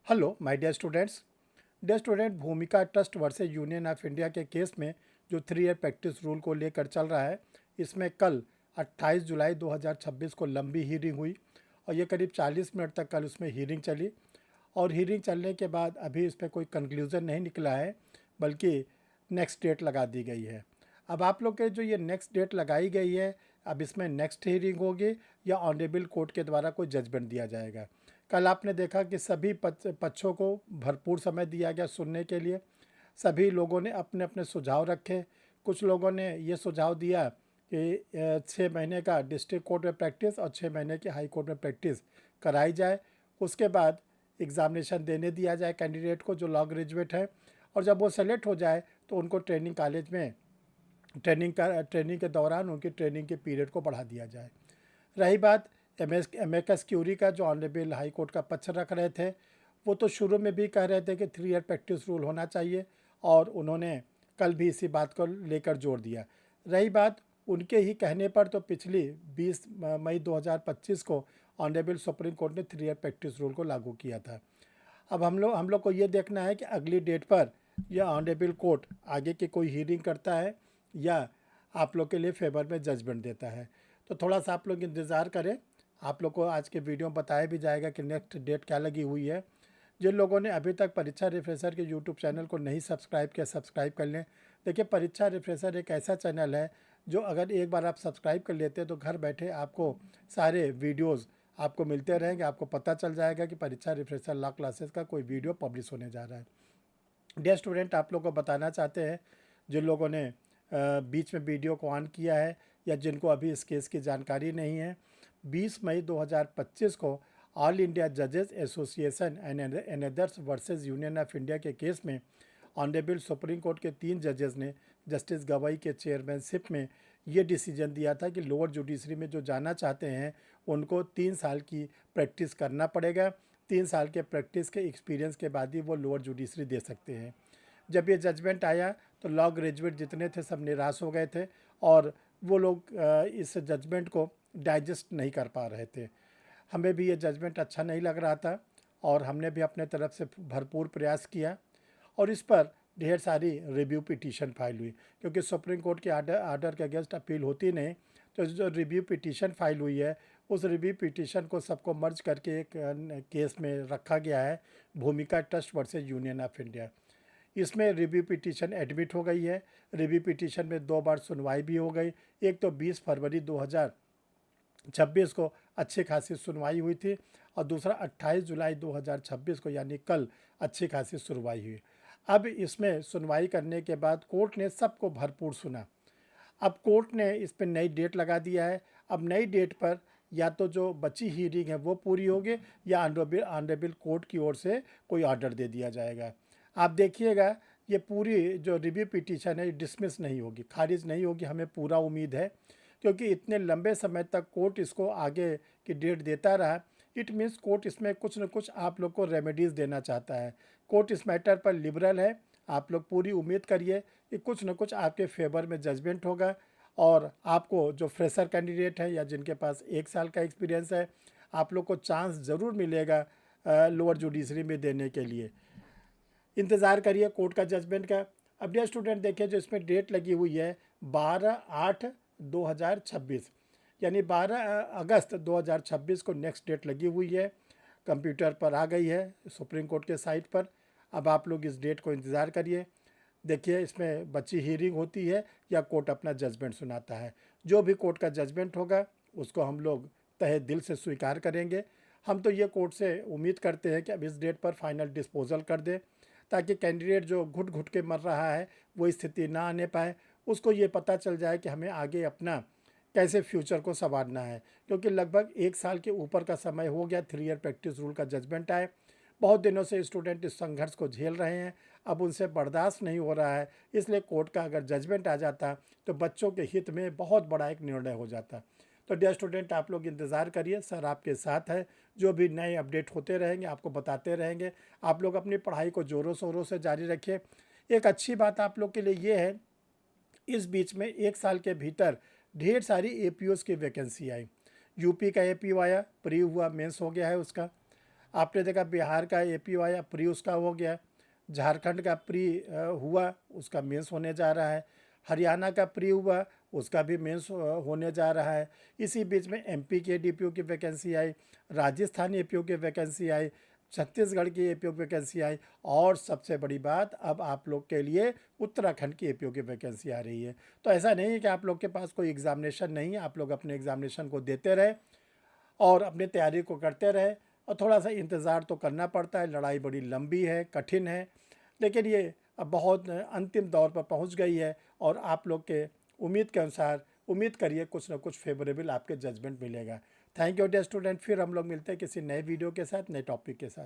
Hello my dear student, भूमिका trust versus union of India के case में जो 3 ईयर प्रैक्टिस रूल को लेकर चल रहा है, इसमें कल 28 जुलाई 2026 को लंबी हीयरिंग हुई और ये करीब 40 मिनट तक कल उसमें हीयरिंग चली। और हीयरिंग चलने के बाद अभी इस पर कोई कंक्लूज़न नहीं निकला है, बल्कि नेक्स्ट डेट लगा दी गई है। अब आप लोग के जो ये नेक्स्ट डेट लगाई गई है, अब इसमें नेक्स्ट हीयरिंग होगी या ऑनरेबल कोर्ट के द्वारा कोई जजमेंट दिया जाएगा। कल आपने देखा कि सभी पक्षों को भरपूर समय दिया गया सुनने के लिए। सभी लोगों ने अपने अपने सुझाव रखे। कुछ लोगों ने ये सुझाव दिया कि 6 महीने का डिस्ट्रिक्ट कोर्ट में प्रैक्टिस और 6 महीने की हाई कोर्ट में प्रैक्टिस कराई जाए। उसके बाद एग्ज़ामिनेशन देने दिया जाए कैंडिडेट को जो लॉ ग्रेजुएट है, और जब वो सेलेक्ट हो जाए तो उनको ट्रेनिंग कॉलेज में ट्रेनिंग के दौरान उनकी ट्रेनिंग के पीरियड को बढ़ा दिया जाए। रही बात एमेकस क्यूरी का, जो ऑनरेबल हाई कोर्ट का पक्ष रख रहे थे, वो तो शुरू में भी कह रहे थे कि 3 ईयर प्रैक्टिस रूल होना चाहिए, और उन्होंने कल भी इसी बात को लेकर जोर दिया। रही बात उनके ही कहने पर तो पिछली 20 मई 2025 को ऑनरेबल सुप्रीम कोर्ट ने 3 ईयर प्रैक्टिस रूल को लागू किया था। अब हम लोग को ये देखना है कि अगली डेट पर यह ऑनरेबल कोर्ट आगे की कोई हीयरिंग करता है या आप लोग के लिए फेवर में जजमेंट देता है। तो थोड़ा सा आप लोग इंतज़ार करें। आप लोग को आज के वीडियो में बताया भी जाएगा कि नेक्स्ट डेट क्या लगी हुई है। जिन लोगों ने अभी तक परीक्षा रिफ्रेशर के यूट्यूब चैनल को नहीं सब्सक्राइब किया, सब्सक्राइब कर लें। देखिए, परीक्षा रिफ्रेशर एक ऐसा चैनल है जो अगर एक बार आप सब्सक्राइब कर लेते हैं तो घर बैठे आपको सारे वीडियोज़ आपको मिलते रहेंगे। आपको पता चल जाएगा कि परीक्षा रिफ्रेशर लॉ क्लासेस का कोई वीडियो पब्लिश होने जा रहा है। डियर स्टूडेंट, आप लोग को बताना चाहते हैं, जिन लोगों ने बीच में वीडियो को ऑन किया है या जिनको अभी इस केस की जानकारी नहीं है, 20 मई 2025 को ऑल इंडिया जजेस association and others versus union of India के केस में ऑनरेबल सुप्रीम कोर्ट के 3 जजेस ने जस्टिस गवाई के चेयरमैनशिप में ये डिसीजन दिया था कि लोअर जुडिशरी में जो जाना चाहते हैं उनको 3 साल की प्रैक्टिस करना पड़ेगा। 3 साल के प्रैक्टिस के एक्सपीरियंस के बाद ही वो लोअर जुडिशरी दे सकते हैं। जब ये जजमेंट आया तो लॉ ग्रेजुएट जितने थे सब निराश हो गए थे, और वो लोग इस जजमेंट को डाइजेस्ट नहीं कर पा रहे थे। हमें भी ये जजमेंट अच्छा नहीं लग रहा था और हमने भी अपने तरफ से भरपूर प्रयास किया, और इस पर ढेर सारी रिव्यू पिटीशन फाइल हुई, क्योंकि सुप्रीम कोर्ट के आर्डर के अगेंस्ट अपील होती नहीं। तो जो रिव्यू पिटीशन फाइल हुई है, उस रिव्यू पिटीशन को सबको मर्ज करके एक केस में रखा गया है, भूमिका trust versus union of India. इसमें रिव्यू पिटीशन एडमिट हो गई है। रिव्यू पिटीशन में 2 बार सुनवाई भी हो गई। एक तो 20 फरवरी 2026 को अच्छी खासी सुनवाई हुई थी, और दूसरा 28 जुलाई 2026 को यानी कल अच्छी खासी सुनवाई हुई। अब इसमें सुनवाई करने के बाद कोर्ट ने सबको भरपूर सुना। अब कोर्ट ने इस पर नई डेट लगा दिया है। अब नई डेट पर या तो जो बची हीयरिंग है वो पूरी होगी, या ऑनरेबल कोर्ट की ओर से कोई ऑर्डर दे दिया जाएगा। आप देखिएगा, ये पूरी जो रिव्यू पिटीशन है डिसमिस नहीं होगी, खारिज नहीं होगी, हमें पूरा उम्मीद है, क्योंकि इतने लंबे समय तक कोर्ट इसको आगे की डेट देता रहा। इट मीन्स कोर्ट इसमें कुछ न कुछ आप लोग को रेमेडीज़ देना चाहता है। कोर्ट इस मैटर पर लिबरल है। आप लोग पूरी उम्मीद करिए कि कुछ न कुछ आपके फेवर में जजमेंट होगा, और आपको जो फ्रेशर कैंडिडेट है या जिनके पास 1 साल का एक्सपीरियंस है, आप लोग को चांस ज़रूर मिलेगा लोअर जुडिशरी में देने के लिए। इंतज़ार करिए कोर्ट का जजमेंट का। अब डियर स्टूडेंट, देखिए जो इसमें डेट लगी हुई है 12/8/2026, यानी 12 अगस्त 2026 को नेक्स्ट डेट लगी हुई है। कंप्यूटर पर आ गई है सुप्रीम कोर्ट के साइट पर। अब आप लोग इस डेट को इंतज़ार करिए। देखिए, इसमें बच्ची हीयरिंग होती है या कोर्ट अपना जजमेंट सुनाता है। जो भी कोर्ट का जजमेंट होगा उसको हम लोग तहे दिल से स्वीकार करेंगे। हम तो ये कोर्ट से उम्मीद करते हैं कि अब इस डेट पर फाइनल डिस्पोजल कर दे, ताकि कैंडिडेट जो घुट घुट के मर रहा है वो स्थिति ना आने पाए। उसको ये पता चल जाए कि हमें आगे अपना कैसे फ्यूचर को संवारना है, क्योंकि लगभग 1 साल के ऊपर का समय हो गया 3 ईयर प्रैक्टिस रूल का जजमेंट आए। बहुत दिनों से स्टूडेंट इस संघर्ष को झेल रहे हैं, अब उनसे बर्दाश्त नहीं हो रहा है। इसलिए कोर्ट का अगर जजमेंट आ जाता तो बच्चों के हित में बहुत बड़ा एक निर्णय हो जाता। तो डियर स्टूडेंट, आप लोग इंतज़ार करिए, सर आपके साथ है। जो भी नए अपडेट होते रहेंगे आपको बताते रहेंगे। आप लोग अपनी पढ़ाई को ज़ोरों शोरों से जारी रखिए। एक अच्छी बात आप लोग के लिए ये है, इस बीच में 1 साल के भीतर ढेर सारी एपीओज़ की वैकेंसी आई। यूपी का एपीओ आया, प्री हुआ, मेंस हो गया है उसका। आपने देखा बिहार का APY या प्री उसका हो गया, झारखंड का प्री हुआ, उसका मेंस होने जा रहा है, हरियाणा का प्री हुआ, उसका भी मेंस होने जा रहा है। इसी बीच में MP की DPO की वैकेंसी आई, राजस्थान APO की वैकेंसी आई, छत्तीसगढ़ की APO की वैकेंसी आई, और सबसे बड़ी बात अब आप लोग के लिए उत्तराखंड की APO की वैकेंसी आ रही है। तो ऐसा नहीं है कि आप लोग के पास कोई एग्ज़ामिनेशन नहीं है, आप लोग अपने एग्ज़ामिनेशन को देते रहे और अपनी तैयारी को करते रहे। और थोड़ा सा इंतज़ार तो करना पड़ता है, लड़ाई बड़ी लंबी है, कठिन है, लेकिन ये अब बहुत अंतिम दौर पर पहुंच गई है। और आप लोग के उम्मीद के अनुसार उम्मीद करिए कुछ ना कुछ फेवरेबल आपके जजमेंट मिलेगा। थैंक यू डियर स्टूडेंट, फिर हम लोग मिलते हैं किसी नए वीडियो के साथ, नए टॉपिक के साथ।